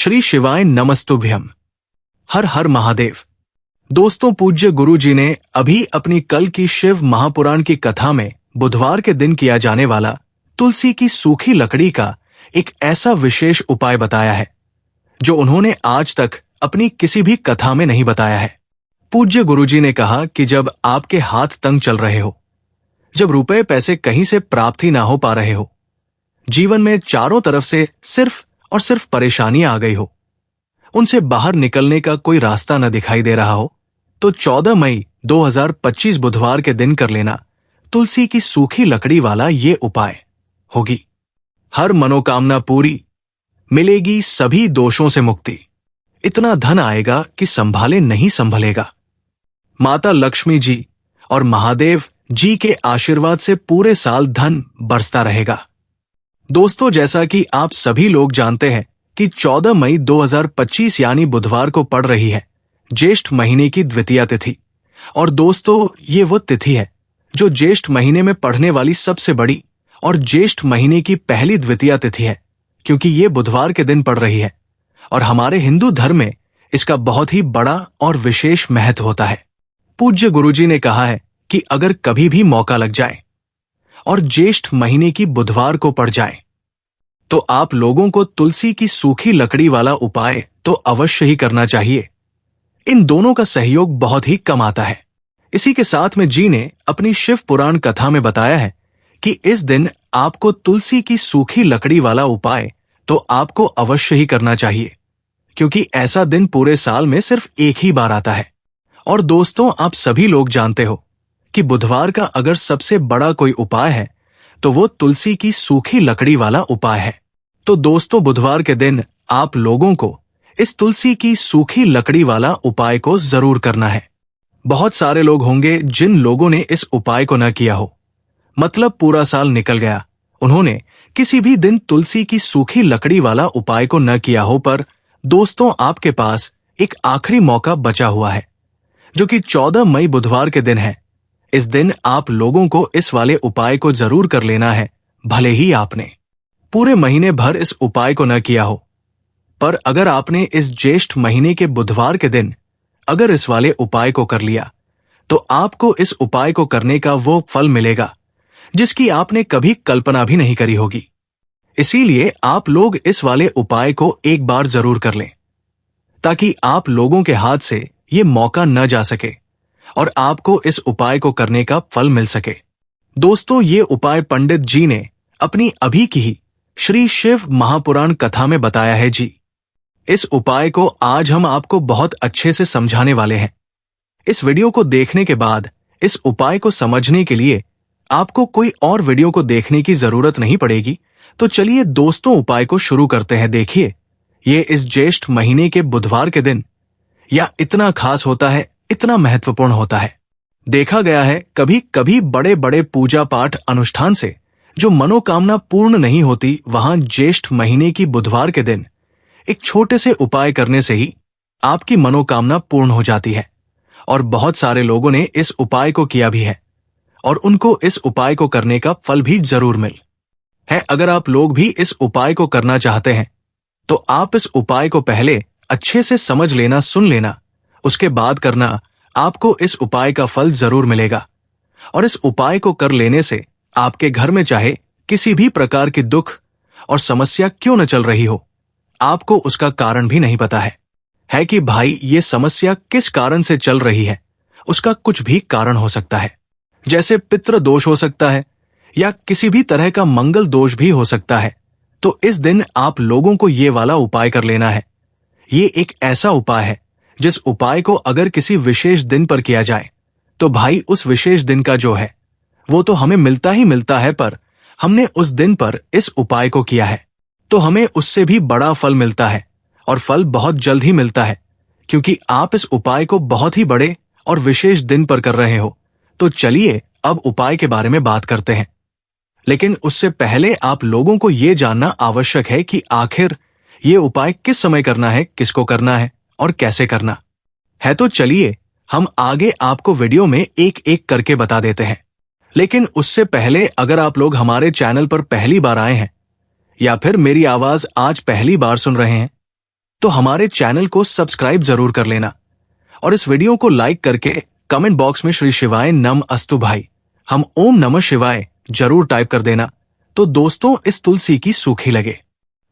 श्री शिवाय नमस्तुभ्यम। हर हर महादेव। दोस्तों, पूज्य गुरु जी ने अभी अपनी कल की शिव महापुराण की कथा में बुधवार के दिन किया जाने वाला तुलसी की सूखी लकड़ी का एक ऐसा विशेष उपाय बताया है जो उन्होंने आज तक अपनी किसी भी कथा में नहीं बताया है। पूज्य गुरु जी ने कहा कि जब आपके हाथ तंग चल रहे हो, जब रुपए पैसे कहीं से प्राप्त ही ना हो पा रहे हो, जीवन में चारों तरफ से सिर्फ और सिर्फ परेशानियां आ गई हो, उनसे बाहर निकलने का कोई रास्ता न दिखाई दे रहा हो, तो 14 मई 2025 बुधवार के दिन कर लेना तुलसी की सूखी लकड़ी वाला ये उपाय। होगी हर मनोकामना पूरी, मिलेगी सभी दोषों से मुक्ति, इतना धन आएगा कि संभाले नहीं संभलेगा। माता लक्ष्मी जी और महादेव जी के आशीर्वाद से पूरे साल धन बरसता रहेगा। दोस्तों, जैसा कि आप सभी लोग जानते हैं कि 14 मई 2025 यानी बुधवार को पड़ रही है ज्येष्ठ महीने की द्वितीया तिथि। और दोस्तों, ये वो तिथि है जो ज्येष्ठ महीने में पड़ने वाली सबसे बड़ी और ज्येष्ठ महीने की पहली द्वितीया तिथि है, क्योंकि ये बुधवार के दिन पड़ रही है। और हमारे हिंदू धर्म में इसका बहुत ही बड़ा और विशेष महत्व होता है। पूज्य गुरुजी ने कहा है कि अगर कभी भी मौका लग जाए और ज्येष्ठ महीने की बुधवार को पड़ जाए तो आप लोगों को तुलसी की सूखी लकड़ी वाला उपाय तो अवश्य ही करना चाहिए। इन दोनों का सहयोग बहुत ही कम आता है। इसी के साथ में जी ने अपनी शिव पुराण कथा में बताया है कि इस दिन आपको तुलसी की सूखी लकड़ी वाला उपाय तो आपको अवश्य ही करना चाहिए, क्योंकि ऐसा दिन पूरे साल में सिर्फ एक ही बार आता है। और दोस्तों, आप सभी लोग जानते हो कि बुधवार का अगर सबसे बड़ा कोई उपाय है तो वो तुलसी की सूखी लकड़ी वाला उपाय है। तो दोस्तों, बुधवार के दिन आप लोगों को इस तुलसी की सूखी लकड़ी वाला उपाय को जरूर करना है। बहुत सारे लोग होंगे जिन लोगों ने इस उपाय को न किया हो, मतलब पूरा साल निकल गया, उन्होंने किसी भी दिन तुलसी की सूखी लकड़ी वाला उपाय को न किया हो। पर दोस्तों, आपके पास एक आखिरी मौका बचा हुआ है, जो कि 14 मई बुधवार के दिन है। इस दिन आप लोगों को इस वाले उपाय को जरूर कर लेना है, भले ही आपने पूरे महीने भर इस उपाय को न किया हो। पर अगर आपने इस ज्येष्ठ महीने के बुधवार के दिन अगर इस वाले उपाय को कर लिया तो आपको इस उपाय को करने का वो फल मिलेगा जिसकी आपने कभी कल्पना भी नहीं करी होगी। इसीलिए आप लोग इस वाले उपाय को एक बार जरूर कर लें, ताकि आप लोगों के हाथ से ये मौका न जा सके और आपको इस उपाय को करने का फल मिल सके। दोस्तों, ये उपाय पंडित जी ने अपनी अभी की ही श्री शिव महापुराण कथा में बताया है जी। इस उपाय को आज हम आपको बहुत अच्छे से समझाने वाले हैं। इस वीडियो को देखने के बाद इस उपाय को समझने के लिए आपको कोई और वीडियो को देखने की जरूरत नहीं पड़ेगी। तो चलिए दोस्तों, उपाय को शुरू करते हैं। देखिए, ये इस ज्येष्ठ महीने के बुधवार के दिन या इतना खास होता है, इतना महत्वपूर्ण होता है। देखा गया है कभी कभी बड़े बड़े पूजा पाठ अनुष्ठान से जो मनोकामना पूर्ण नहीं होती, वहां ज्येष्ठ महीने की बुधवार के दिन एक छोटे से उपाय करने से ही आपकी मनोकामना पूर्ण हो जाती है। और बहुत सारे लोगों ने इस उपाय को किया भी है और उनको इस उपाय को करने का फल भी जरूर मिल है। अगर आप लोग भी इस उपाय को करना चाहते हैं तो आप इस उपाय को पहले अच्छे से समझ लेना, सुन लेना, उसके बाद करना। आपको इस उपाय का फल जरूर मिलेगा। और इस उपाय को कर लेने से आपके घर में चाहे किसी भी प्रकार की दुख और समस्या क्यों न चल रही हो, आपको उसका कारण भी नहीं पता है कि भाई ये समस्या किस कारण से चल रही है। उसका कुछ भी कारण हो सकता है, जैसे पितृ दोष हो सकता है या किसी भी तरह का मंगल दोष भी हो सकता है। तो इस दिन आप लोगों को ये वाला उपाय कर लेना है। ये एक ऐसा उपाय है जिस उपाय को अगर किसी विशेष दिन पर किया जाए तो भाई उस विशेष दिन का जो है वो तो हमें मिलता ही मिलता है, पर हमने उस दिन पर इस उपाय को किया है तो हमें उससे भी बड़ा फल मिलता है। और फल बहुत जल्द ही मिलता है, क्योंकि आप इस उपाय को बहुत ही बड़े और विशेष दिन पर कर रहे हो। तो चलिए अब उपाय के बारे में बात करते हैं। लेकिन उससे पहले आप लोगों को ये जानना आवश्यक है कि आखिर ये उपाय किस समय करना है, किसको करना है और कैसे करना है। तो चलिए हम आगे आपको वीडियो में एक एक करके बता देते हैं। लेकिन उससे पहले अगर आप लोग हमारे चैनल पर पहली बार आए हैं या फिर मेरी आवाज आज पहली बार सुन रहे हैं तो हमारे चैनल को सब्सक्राइब जरूर कर लेना और इस वीडियो को लाइक करके कमेंट बॉक्स में श्री शिवाय नम अस्तु भाई हम ओम नमः शिवाय जरूर टाइप कर देना। तो दोस्तों, इस तुलसी की सूखी लगे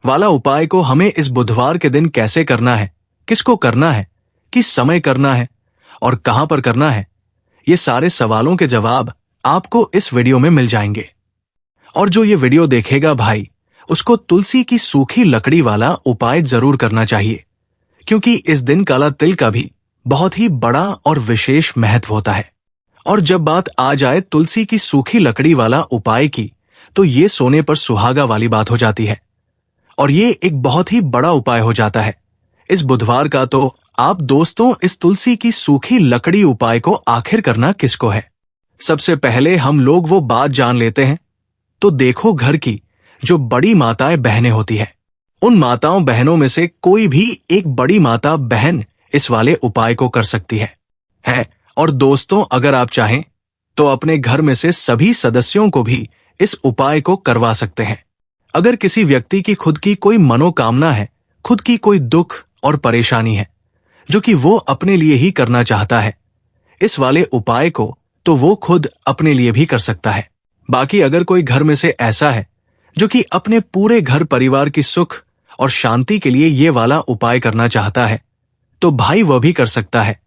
वाला उपाय को हमें इस बुधवार के दिन कैसे करना है, किसको करना है, किस समय करना है और कहां पर करना है, ये सारे सवालों के जवाब आपको इस वीडियो में मिल जाएंगे। और जो ये वीडियो देखेगा भाई, उसको तुलसी की सूखी लकड़ी वाला उपाय जरूर करना चाहिए, क्योंकि इस दिन काला तिल का भी बहुत ही बड़ा और विशेष महत्व होता है। और जब बात आ जाए तुलसी की सूखी लकड़ी वाला उपाय की, तो ये सोने पर सुहागा वाली बात हो जाती है और ये एक बहुत ही बड़ा उपाय हो जाता है इस बुधवार का। तो आप दोस्तों, इस तुलसी की सूखी लकड़ी उपाय को आखिर करना किसको है? सबसे पहले हम लोग वो बात जान लेते हैं। तो देखो, घर की जो बड़ी माताएं बहनें होती हैं, उन माताओं बहनों में से कोई भी एक बड़ी माता बहन इस वाले उपाय को कर सकती है। और दोस्तों, अगर आप चाहें तो अपने घर में से सभी सदस्यों को भी इस उपाय को करवा सकते हैं। अगर किसी व्यक्ति की खुद की कोई मनोकामना है, खुद की कोई दुख और परेशानी है जो कि वो अपने लिए ही करना चाहता है, इस वाले उपाय को तो वो खुद अपने लिए भी कर सकता है। बाकी अगर कोई घर में से ऐसा है जो कि अपने पूरे घर परिवार की सुख और शांति के लिए ये वाला उपाय करना चाहता है, तो भाई वह भी कर सकता है।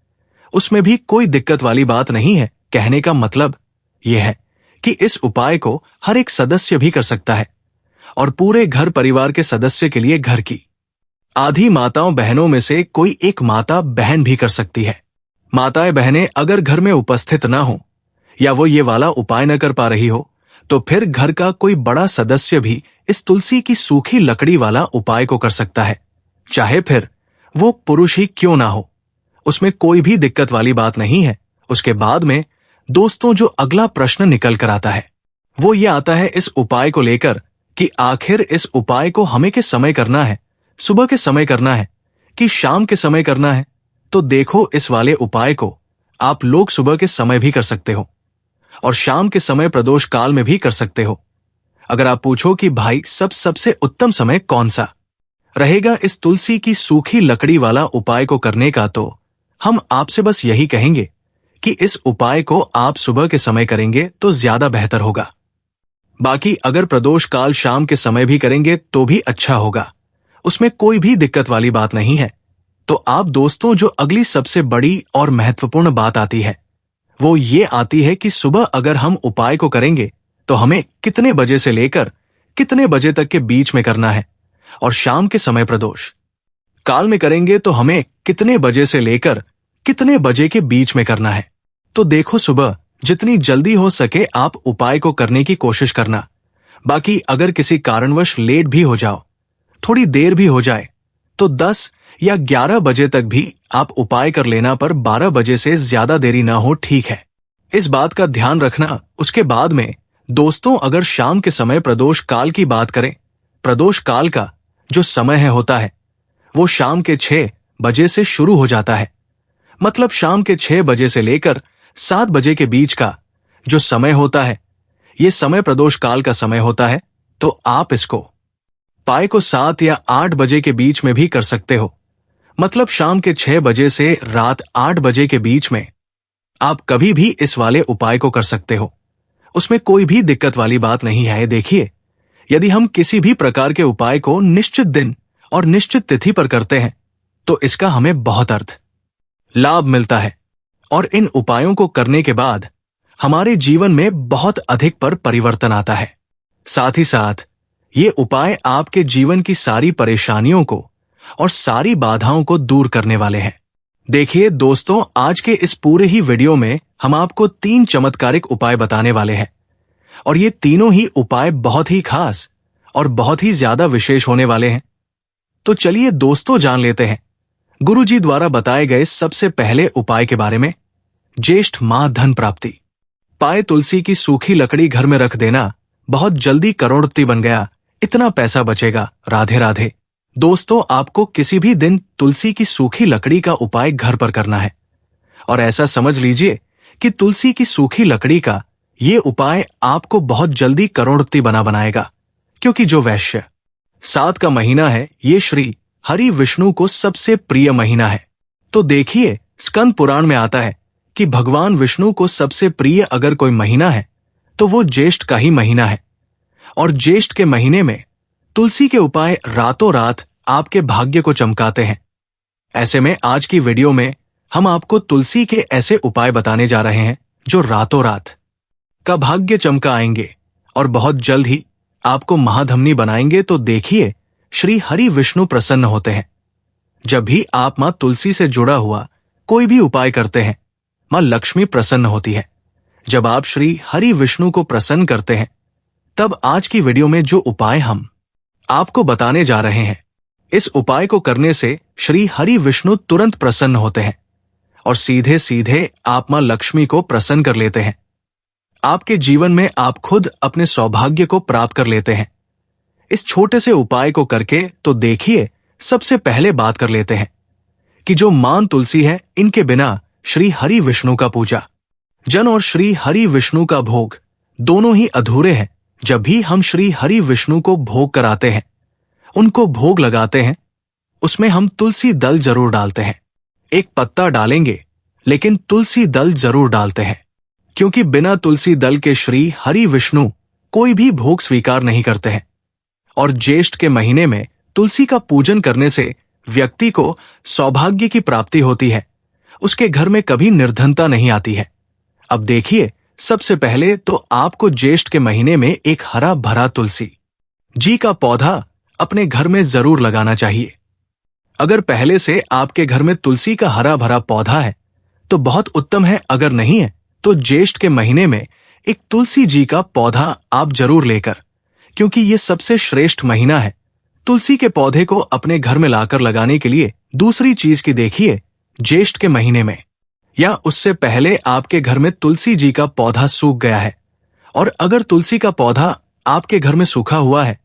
उसमें भी कोई दिक्कत वाली बात नहीं है। कहने का मतलब यह है कि इस उपाय को हर एक सदस्य भी कर सकता है और पूरे घर परिवार के सदस्य के लिए घर की आधी माताओं बहनों में से कोई एक माता बहन भी कर सकती है। माताएं बहनें अगर घर में उपस्थित ना हो या वो ये वाला उपाय न कर पा रही हो, तो फिर घर का कोई बड़ा सदस्य भी इस तुलसी की सूखी लकड़ी वाला उपाय को कर सकता है, चाहे फिर वो पुरुष ही क्यों ना हो। उसमें कोई भी दिक्कत वाली बात नहीं है। उसके बाद में दोस्तों, जो अगला प्रश्न निकल कर आता है वो ये आता है इस उपाय को लेकर कि आखिर इस उपाय को हमें किस समय करना है, सुबह के समय करना है कि शाम के समय करना है। तो देखो, इस वाले उपाय को आप लोग सुबह के समय भी कर सकते हो और शाम के समय प्रदोष काल में भी कर सकते हो। अगर आप पूछो कि भाई सबसे उत्तम समय कौन सा रहेगा इस तुलसी की सूखी लकड़ी वाला उपाय को करने का, तो हम आपसे बस यही कहेंगे कि इस उपाय को आप सुबह के समय करेंगे तो ज्यादा बेहतर होगा। बाकी अगर प्रदोष काल शाम के समय भी करेंगे तो भी अच्छा होगा, उसमें कोई भी दिक्कत वाली बात नहीं है। तो आप दोस्तों, जो अगली सबसे बड़ी और महत्वपूर्ण बात आती है वो ये आती है कि सुबह अगर हम उपाय को करेंगे तो हमें कितने बजे से लेकर कितने बजे तक के बीच में करना है, और शाम के समय प्रदोष काल में करेंगे तो हमें कितने बजे से लेकर कितने बजे के बीच में करना है। तो देखो, सुबह जितनी जल्दी हो सके आप उपाय को करने की कोशिश करना। बाकी अगर किसी कारणवश लेट भी हो जाओ, थोड़ी देर भी हो जाए, तो 10 या 11 बजे तक भी आप उपाय कर लेना, पर 12 बजे से ज्यादा देरी ना हो, ठीक है। इस बात का ध्यान रखना। उसके बाद में दोस्तों, अगर शाम के समय प्रदोष काल की बात करें, प्रदोष काल का जो समय होता है वो शाम के 6 बजे से शुरू हो जाता है। मतलब शाम के 6 बजे से लेकर 7 बजे के बीच का जो समय होता है, ये समय प्रदोष काल का समय होता है। तो आप इसको उपाय को 7 या 8 बजे के बीच में भी कर सकते हो। मतलब शाम के 6 बजे से रात 8 बजे के बीच में आप कभी भी इस वाले उपाय को कर सकते हो, उसमें कोई भी दिक्कत वाली बात नहीं है। देखिए, यदि हम किसी भी प्रकार के उपाय को निश्चित दिन और निश्चित तिथि पर करते हैं तो इसका हमें बहुत अर्थ लाभ मिलता है और इन उपायों को करने के बाद हमारे जीवन में बहुत अधिक पर परिवर्तन आता है। साथ ही साथ ये उपाय आपके जीवन की सारी परेशानियों को और सारी बाधाओं को दूर करने वाले हैं। देखिए दोस्तों, आज के इस पूरे ही वीडियो में हम आपको 3 चमत्कारिक उपाय बताने वाले हैं और ये तीनों ही उपाय बहुत ही खास और बहुत ही ज्यादा विशेष होने वाले हैं। तो चलिए दोस्तों, जान लेते हैं गुरुजी द्वारा बताए गए सबसे पहले उपाय के बारे में। ज्येष्ठ माह धन प्राप्ति। पाए तुलसी की सूखी लकड़ी घर में रख देना, बहुत जल्दी करोड़पति बन गया, इतना पैसा बचेगा। राधे राधे। दोस्तों, आपको किसी भी दिन तुलसी की सूखी लकड़ी का उपाय घर पर करना है और ऐसा समझ लीजिए कि तुलसी की सूखी लकड़ी का ये उपाय आपको बहुत जल्दी करोड़पति बनाएगा, क्योंकि जो वैश्य 7 का महीना है, ये श्री हरि विष्णु को सबसे प्रिय महीना है। तो देखिए, स्कंद पुराण में आता है कि भगवान विष्णु को सबसे प्रिय अगर कोई महीना है तो वो ज्येष्ठ का ही महीना है। और ज्येष्ठ के महीने में तुलसी के उपाय रातों रात आपके भाग्य को चमकाते हैं। ऐसे में आज की वीडियो में हम आपको तुलसी के ऐसे उपाय बताने जा रहे हैं जो रातों रात का भाग्य चमका आएंगे और बहुत जल्द ही आपको महाधमनी बनाएंगे। तो देखिए, श्री हरि विष्णु प्रसन्न होते हैं। जब भी आप मां तुलसी से जुड़ा हुआ कोई भी उपाय करते हैं, मां लक्ष्मी प्रसन्न होती है। जब आप श्री हरि विष्णु को प्रसन्न करते हैं, तब आज की वीडियो में जो उपाय हम आपको बताने जा रहे हैं, इस उपाय को करने से श्री हरि विष्णु तुरंत प्रसन्न होते हैं और सीधे सीधे आप मां लक्ष्मी को प्रसन्न कर लेते हैं। आपके जीवन में आप खुद अपने सौभाग्य को प्राप्त कर लेते हैं। इस छोटे से उपाय को करके तो देखिए, सबसे पहले बात कर लेते हैं कि जो मां तुलसी है, इनके बिना श्री हरि विष्णु का पूजा जन और श्री हरि विष्णु का भोग दोनों ही अधूरे हैं। जब भी हम श्री हरि विष्णु को भोग कराते हैं, उनको भोग लगाते हैं, उसमें हम तुलसी दल जरूर डालते हैं। एक पत्ता डालेंगे, लेकिन तुलसी दल जरूर डालते हैं, क्योंकि बिना तुलसी दल के श्री हरि विष्णु कोई भी भोग स्वीकार नहीं करते हैं। और ज्येष्ठ के महीने में तुलसी का पूजन करने से व्यक्ति को सौभाग्य की प्राप्ति होती है, उसके घर में कभी निर्धनता नहीं आती है। अब देखिए, सबसे पहले तो आपको ज्येष्ठ के महीने में एक हरा भरा तुलसी जी का पौधा अपने घर में जरूर लगाना चाहिए। अगर पहले से आपके घर में तुलसी का हरा भरा पौधा है तो बहुत उत्तम है, अगर नहीं है तो ज्येष्ठ के महीने में एक तुलसी जी का पौधा आप जरूर लेकर, क्योंकि ये सबसे श्रेष्ठ महीना है तुलसी के पौधे को अपने घर में लाकर लगाने के लिए। दूसरी चीज की देखिए, ज्येष्ठ के महीने में या उससे पहले आपके घर में तुलसी जी का पौधा सूख गया है, और अगर तुलसी का पौधा आपके घर में सूखा हुआ है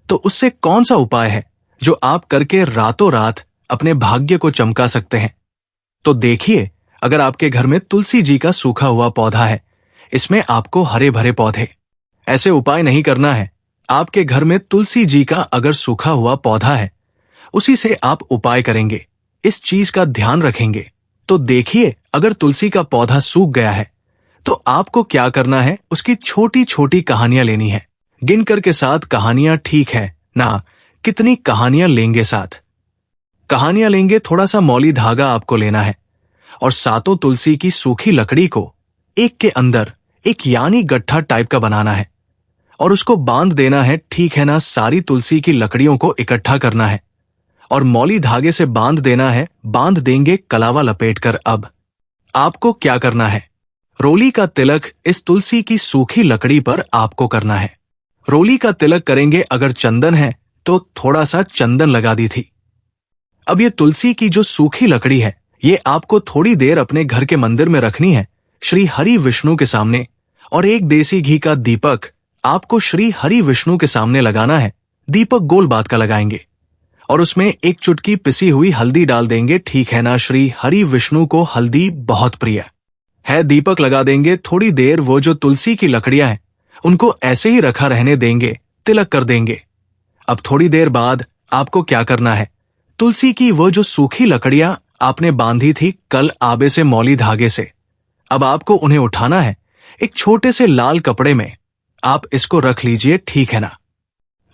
तो उससे कौन सा उपाय है जो आप करके रातों रात अपने भाग्य को चमका सकते हैं। तो देखिए, अगर आपके घर में तुलसी जी का सूखा हुआ पौधा है, इसमें आपको हरे भरे पौधे ऐसे उपाय नहीं करना है। आपके घर में तुलसी जी का अगर सूखा हुआ पौधा है, उसी से आप उपाय करेंगे, इस चीज का ध्यान रखेंगे। तो देखिए, अगर तुलसी का पौधा सूख गया है तो आपको क्या करना है, उसकी छोटी छोटी कहानियां लेनी है। गिनकर के साथ कहानियां ठीक है ना, कितनी कहानियां लेंगे साथ कहानियां लेंगे, थोड़ा सा मौली धागा आपको लेना है और सातों तुलसी की सूखी लकड़ी को एक के अंदर एक यानी गट्ठा टाइप का बनाना है और उसको बांध देना है, ठीक है ना। सारी तुलसी की लकड़ियों को इकट्ठा करना है और मौली धागे से बांध देना है, बांध देंगे कलावा लपेटकर। अब आपको क्या करना है, रोली का तिलक इस तुलसी की सूखी लकड़ी पर आपको करना है। रोली का तिलक करेंगे, अगर चंदन है तो थोड़ा सा चंदन लगा दी थी। अब ये तुलसी की जो सूखी लकड़ी है, ये आपको थोड़ी देर अपने घर के मंदिर में रखनी है श्री हरि विष्णु के सामने, और एक देसी घी का दीपक आपको श्री हरि विष्णु के सामने लगाना है। दीपक गोल बात का लगाएंगे और उसमें एक चुटकी पिसी हुई हल्दी डाल देंगे, ठीक है ना। श्री हरि विष्णु को हल्दी बहुत प्रिय है। दीपक लगा देंगे, थोड़ी देर वो जो तुलसी की लकड़ियां हैं उनको ऐसे ही रखा रहने देंगे, तिलक कर देंगे। अब थोड़ी देर बाद आपको क्या करना है, तुलसी की वो जो सूखी लकड़ियां आपने बांधी थी कल आबे से मौली धागे से, अब आपको उन्हें उठाना है। एक छोटे से लाल कपड़े में आप इसको रख लीजिए, ठीक है ना।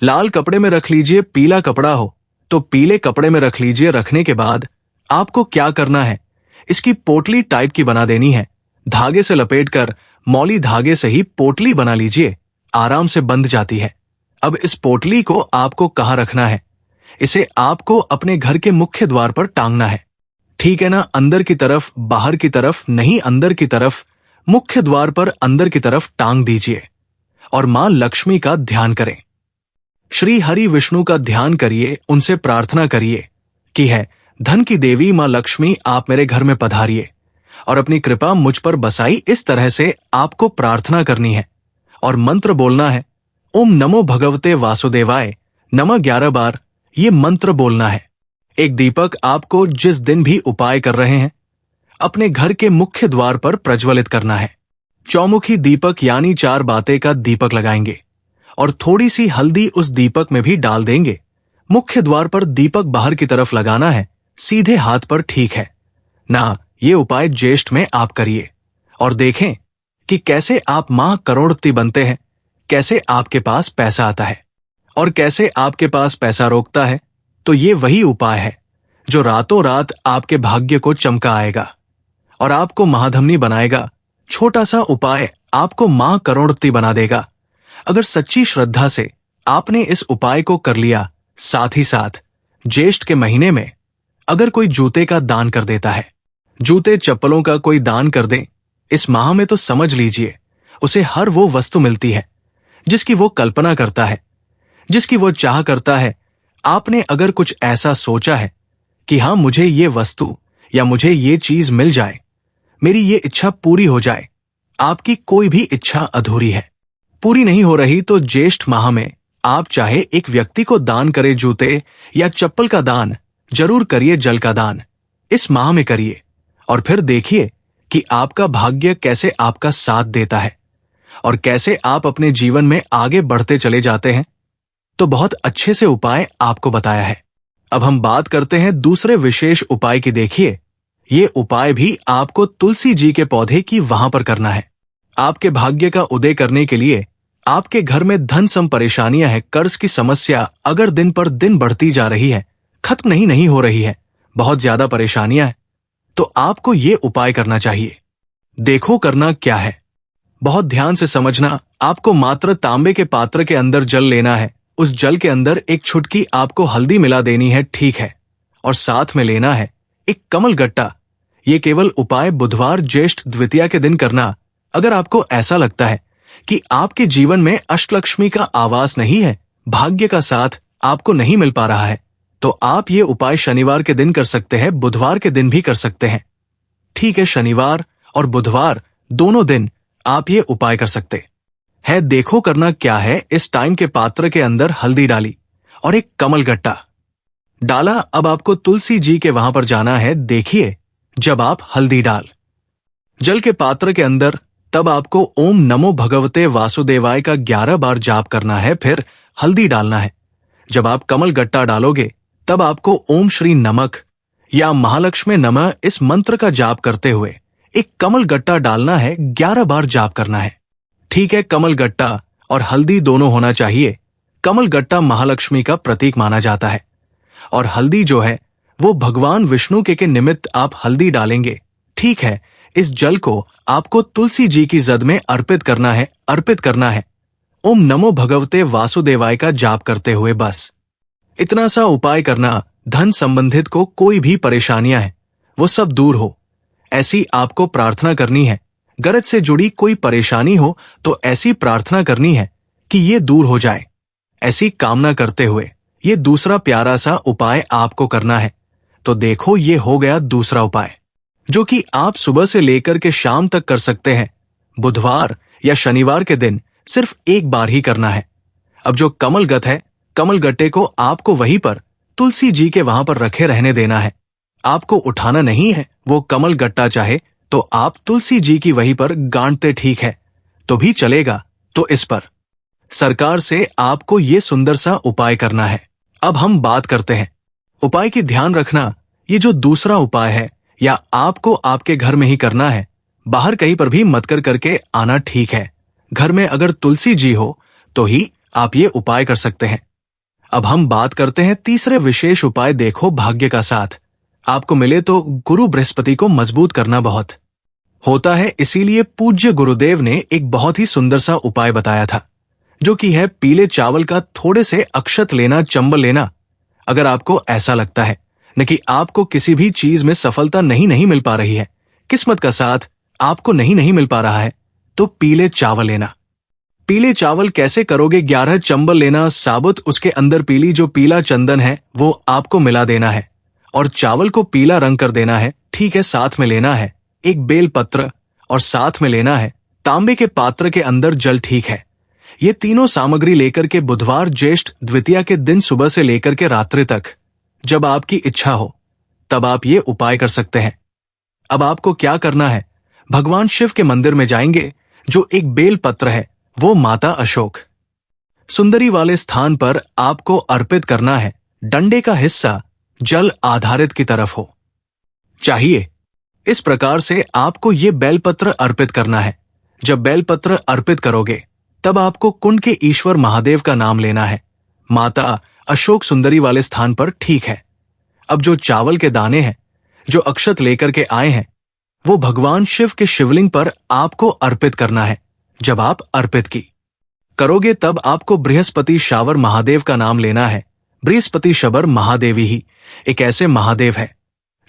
लाल कपड़े में रख लीजिए, पीला कपड़ा हो तो पीले कपड़े में रख लीजिए। रखने के बाद आपको क्या करना है, इसकी पोटली टाइप की बना देनी है। धागे से लपेटकर मौली धागे से ही पोटली बना लीजिए, आराम से बंध जाती है। अब इस पोटली को आपको कहाँ रखना है, इसे आपको अपने घर के मुख्य द्वार पर टांगना है, ठीक है ना। अंदर की तरफ, बाहर की तरफ नहीं, अंदर की तरफ, मुख्य द्वार पर अंदर की तरफ टांग दीजिए और मां लक्ष्मी का ध्यान करें। श्री हरि विष्णु का ध्यान करिए, उनसे प्रार्थना करिए कि है धन की देवी मां लक्ष्मी, आप मेरे घर में पधारिए और अपनी कृपा मुझ पर बसाई। इस तरह से आपको प्रार्थना करनी है और मंत्र बोलना है, ओम नमो भगवते वासुदेवाय नमः 11 बार ये मंत्र बोलना है। एक दीपक आपको जिस दिन भी उपाय कर रहे हैं अपने घर के मुख्य द्वार पर प्रज्वलित करना है। चौमुखी दीपक यानी 4 बातें का दीपक लगाएंगे और थोड़ी सी हल्दी उस दीपक में भी डाल देंगे। मुख्य द्वार पर दीपक बाहर की तरफ लगाना है, सीधे हाथ पर, ठीक है ना। ये उपाय ज्येष्ठ में आप करिए और देखें कि कैसे आप माह करोड़पति बनते हैं, कैसे आपके पास पैसा आता है और कैसे आपके पास पैसा रोकता है। तो ये वही उपाय है जो रातों रात आपके भाग्य को चमका आएगा और आपको महाधमनी बनाएगा। छोटा सा उपाय आपको माह करोड़पति बना देगा। अगर सच्ची श्रद्धा से आपने इस उपाय को कर लिया, साथ ही साथ ज्येष्ठ के महीने में अगर कोई जूते का दान कर देता है, जूते चप्पलों का कोई दान कर दे इस माह में, तो समझ लीजिए उसे हर वो वस्तु मिलती है जिसकी वो कल्पना करता है, जिसकी वो चाह करता है। आपने अगर कुछ ऐसा सोचा है कि हाँ, मुझे ये वस्तु या मुझे ये चीज मिल जाए, मेरी ये इच्छा पूरी हो जाए, आपकी कोई भी इच्छा अधूरी है, पूरी नहीं हो रही, तो ज्येष्ठ माह में आप चाहे एक व्यक्ति को दान करे जूते या चप्पल का दान, जरूर करिए। जल का दान इस माह में करिए और फिर देखिए कि आपका भाग्य कैसे आपका साथ देता है और कैसे आप अपने जीवन में आगे बढ़ते चले जाते हैं। तो बहुत अच्छे से उपाय आपको बताया है। अब हम बात करते हैं दूसरे विशेष उपाय की। देखिए, ये उपाय भी आपको तुलसी जी के पौधे की वहां पर करना है। आपके भाग्य का उदय करने के लिए आपके घर में धन सम परेशानियां हैं, कर्ज की समस्या अगर दिन पर दिन बढ़ती जा रही है, खत्म नहीं हो रही है, बहुत ज्यादा परेशानियां हैं, तो आपको ये उपाय करना चाहिए। देखो करना क्या है, बहुत ध्यान से समझना। आपको मात्र तांबे के पात्र के अंदर जल लेना है। उस जल के अंदर एक छुटकी आपको हल्दी मिला देनी है, ठीक है, और साथ में लेना है एक कमल गट्टा। ये केवल उपाय बुधवार ज्येष्ठ द्वितीया के दिन करना। अगर आपको ऐसा लगता है कि आपके जीवन में अष्टलक्ष्मी का आवास नहीं है, भाग्य का साथ आपको नहीं मिल पा रहा है, तो आप ये उपाय शनिवार के दिन कर सकते हैं, बुधवार के दिन भी कर सकते हैं, ठीक है। शनिवार और बुधवार दोनों दिन आप ये उपाय कर सकते है। देखो करना क्या है, इस टाइम के पात्र के अंदर हल्दी डाली और एक कमल गट्टा डाला। अब आपको तुलसी जी के वहां पर जाना है। देखिए, जब आप हल्दी डाल जल के पात्र के अंदर, तब आपको ओम नमो भगवते वासुदेवाय का 11 बार जाप करना है, फिर हल्दी डालना है। जब आप कमल गट्टा डालोगे, तब आपको ओम श्री नमक या महालक्ष्मी नमः इस मंत्र का जाप करते हुए एक कमल गट्टा डालना है, 11 बार जाप करना है, ठीक है। कमल गट्टा और हल्दी दोनों होना चाहिए। कमल गट्टा महालक्ष्मी का प्रतीक माना जाता है और हल्दी जो है वो भगवान विष्णु के निमित्त आप हल्दी डालेंगे, ठीक है। इस जल को आपको तुलसी जी की जद में अर्पित करना है। ओम नमो भगवते वासुदेवाय का जाप करते हुए बस इतना सा उपाय करना। धन संबंधित को कोई भी परेशानियां हैं वो सब दूर हो, ऐसी आपको प्रार्थना करनी है। गरज से जुड़ी कोई परेशानी हो तो ऐसी प्रार्थना करनी है कि ये दूर हो जाए, ऐसी कामना करते हुए ये दूसरा प्यारा सा उपाय आपको करना है। तो देखो, ये हो गया दूसरा उपाय जो कि आप सुबह से लेकर के शाम तक कर सकते हैं। बुधवार या शनिवार के दिन सिर्फ एक बार ही करना है। अब जो कमलगत है, कमल गट्टे को आपको वहीं पर तुलसी जी के वहां पर रखे रहने देना है, आपको उठाना नहीं है। वो कमल गट्टा चाहे तो आप तुलसी जी की वहीं पर गांठते, ठीक है, तो भी चलेगा। तो इस पर सरकार से आपको ये सुंदर सा उपाय करना है। अब हम बात करते हैं उपाय की। ध्यान रखना, ये जो दूसरा उपाय है या आपको आपके घर में ही करना है, बाहर कहीं पर भी मत करके आना, ठीक है। घर में अगर तुलसी जी हो तो ही आप ये उपाय कर सकते हैं। अब हम बात करते हैं तीसरे विशेष उपाय। देखो, भाग्य का साथ आपको मिले तो गुरु बृहस्पति को मजबूत करना बहुत होता है, इसीलिए पूज्य गुरुदेव ने एक बहुत ही सुंदर सा उपाय बताया था, जो कि है पीले चावल का थोड़े से अक्षत लेना, चंबल लेना। अगर आपको ऐसा लगता है न कि आपको किसी भी चीज में सफलता नहीं मिल पा रही है, किस्मत का साथ आपको नहीं मिल पा रहा है, तो पीले चावल लेना। पीले चावल कैसे करोगे? 11 चंबल लेना साबुत, उसके अंदर पीली जो पीला चंदन है वो आपको मिला देना है और चावल को पीला रंग कर देना है, ठीक है। साथ में लेना है एक बेल पत्र और साथ में लेना है तांबे के पात्र के अंदर जल, ठीक है। ये तीनों सामग्री लेकर के बुधवार ज्येष्ठ द्वितीया के दिन सुबह से लेकर के रात्रि तक, जब आपकी इच्छा हो तब आप ये उपाय कर सकते हैं। अब आपको क्या करना है? भगवान शिव के मंदिर में जाएंगे, जो एक बेल पत्र है वो माता अशोक सुंदरी वाले स्थान पर आपको अर्पित करना है। डंडे का हिस्सा जल आधारित की तरफ हो। चाहिए इस प्रकार से आपको ये बेलपत्र अर्पित करना है। जब बेलपत्र अर्पित करोगे तब आपको कुंड के ईश्वर महादेव का नाम लेना है। माता अशोक सुंदरी वाले स्थान पर ठीक है। अब जो चावल के दाने हैं जो अक्षत लेकर के आए हैं वो भगवान शिव के शिवलिंग पर आपको अर्पित करना है। जब आप अर्पित की करोगे तब आपको बृहस्पति शावर महादेव का नाम लेना है। बृहस्पति शबर महादेवी ही एक ऐसे महादेव है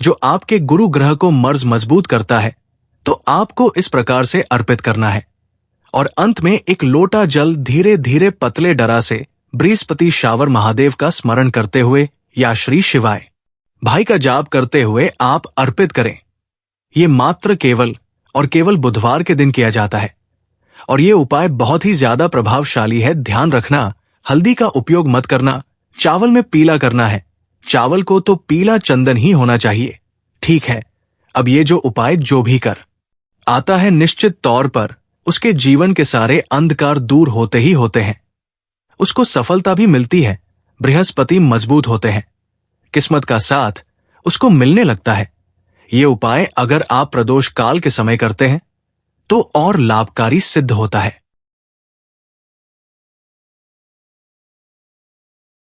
जो आपके गुरु ग्रह को मर्ज मजबूत करता है, तो आपको इस प्रकार से अर्पित करना है। और अंत में एक लोटा जल धीरे धीरे पतले डरा से बृहस्पति शावर महादेव का स्मरण करते हुए या श्री शिवाय भाई का जाप करते हुए आप अर्पित करें। ये मात्र केवल और केवल बुधवार के दिन किया जाता है और ये उपाय बहुत ही ज्यादा प्रभावशाली है। ध्यान रखना, हल्दी का उपयोग मत करना। चावल में पीला करना है। चावल को तो पीला चंदन ही होना चाहिए। ठीक है, अब ये जो उपाय जो भी कर आता है निश्चित तौर पर उसके जीवन के सारे अंधकार दूर होते ही होते हैं। उसको सफलता भी मिलती है। बृहस्पति मजबूत होते हैं। किस्मत का साथ उसको मिलने लगता है। ये उपाय अगर आप प्रदोष काल के समय करते हैं तो और लाभकारी सिद्ध होता है।